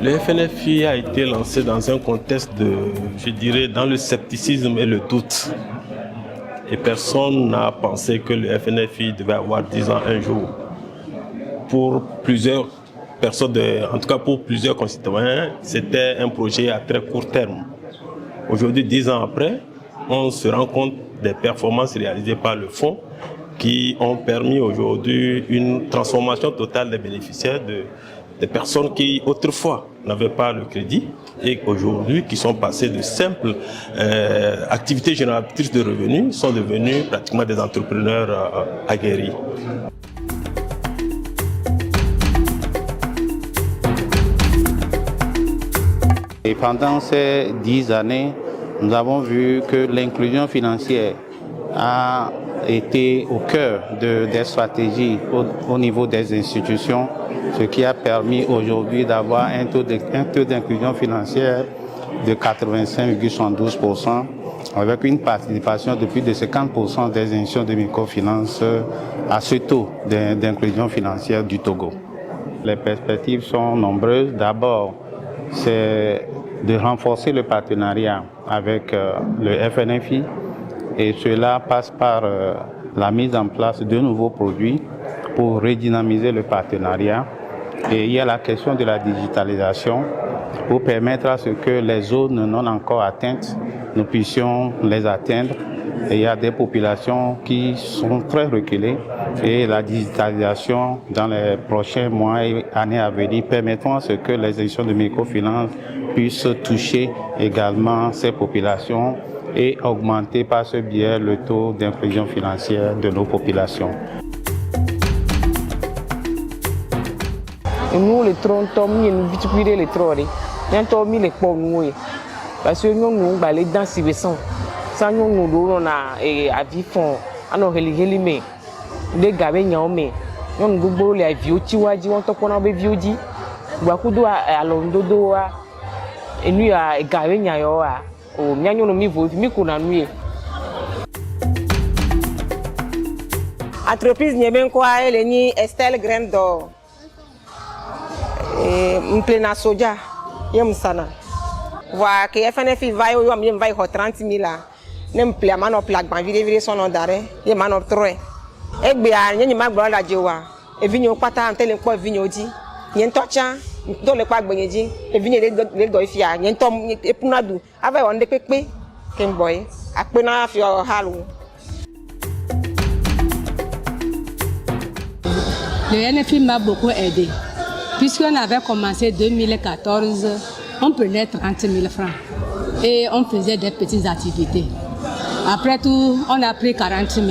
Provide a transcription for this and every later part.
Le FNFI a été lancé dans un contexte de, je dirais, dans le scepticisme et le doute. Et personne n'a pensé que le FNFI devait avoir 10 ans un jour. Pour plusieurs personnes, en tout cas pour plusieurs concitoyens, c'était un projet à très court terme. Aujourd'hui, 10 ans après, on se rend compte des performances réalisées par le fonds qui ont permis aujourd'hui une transformation totale des bénéficiaires, des personnes qui autrefois n'avaient pas le crédit et aujourd'hui qui sont passées de simples activités génératrices de revenus sont devenues pratiquement des entrepreneurs aguerris. Et pendant ces 10 années, nous avons vu que l'inclusion financière a été au cœur des stratégies au niveau des institutions, ce qui a permis aujourd'hui d'avoir un taux d'inclusion financière de 85,72%, avec une participation de plus de 50% des institutions de microfinance à ce taux d'inclusion financière du Togo. Les perspectives sont nombreuses. D'abord, c'est de renforcer le partenariat avec le FNFI et cela passe par la mise en place de nouveaux produits pour redynamiser le partenariat. Et il y a la question de la digitalisation pour permettre à ce que les zones non encore atteintes, nous puissions les atteindre. Et il y a des populations qui sont très reculées et la digitalisation dans les prochains mois et années à venir permettront à ce que les institutions de microfinance puissent toucher également ces populations et augmenter par ce biais le taux d'inclusion financière de nos populations. Nous, les troncs, nous viticulons les troncs. Nous mis les pommes. Parce que nous avons les dents si récentes. Ça nous avons à vivre. Nous avons les gavés. Nous avons les vieux tiwaji. Nous avons les vieux di. Nous avons à l'ondodo. Et nous avons gavé. Nous avons mis vos nuits. Entreprise Niebenkoa, elle est Estelle Graine d'Or. M'plena soja, yem sana. Voilà que FNFI va au yom va 30 000 là. Nem plea mano plaque ban vide son d'arrêt, yem mano trois. Egbe a nyi ma gbo la jewa. E vinyo pata antele ko vinyo di. Yen tocha, do le pa gbenye di. E vinyo le do ifia, yen tom e punadu. Ava on de pepe ken boy. Akpe na fi o halu. Le NFI m'a beaucoup aidé. Puisqu'on avait commencé 2014, on prenait 30 000 francs et on faisait des petites activités. Après tout, on a pris 40 000.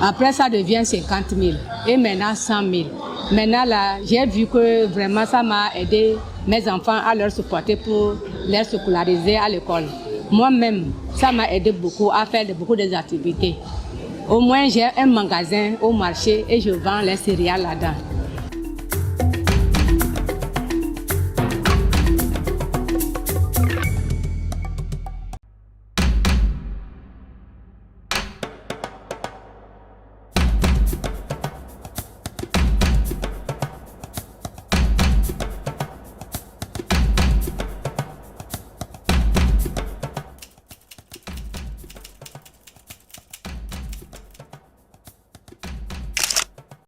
Après, ça devient 50 000 et maintenant 100 000. Maintenant, là, j'ai vu que vraiment ça m'a aidé mes enfants à leur supporter pour les scolariser à l'école. Moi-même, ça m'a aidé beaucoup à faire beaucoup d'activités. Au moins, j'ai un magasin au marché et je vends les céréales là-dedans.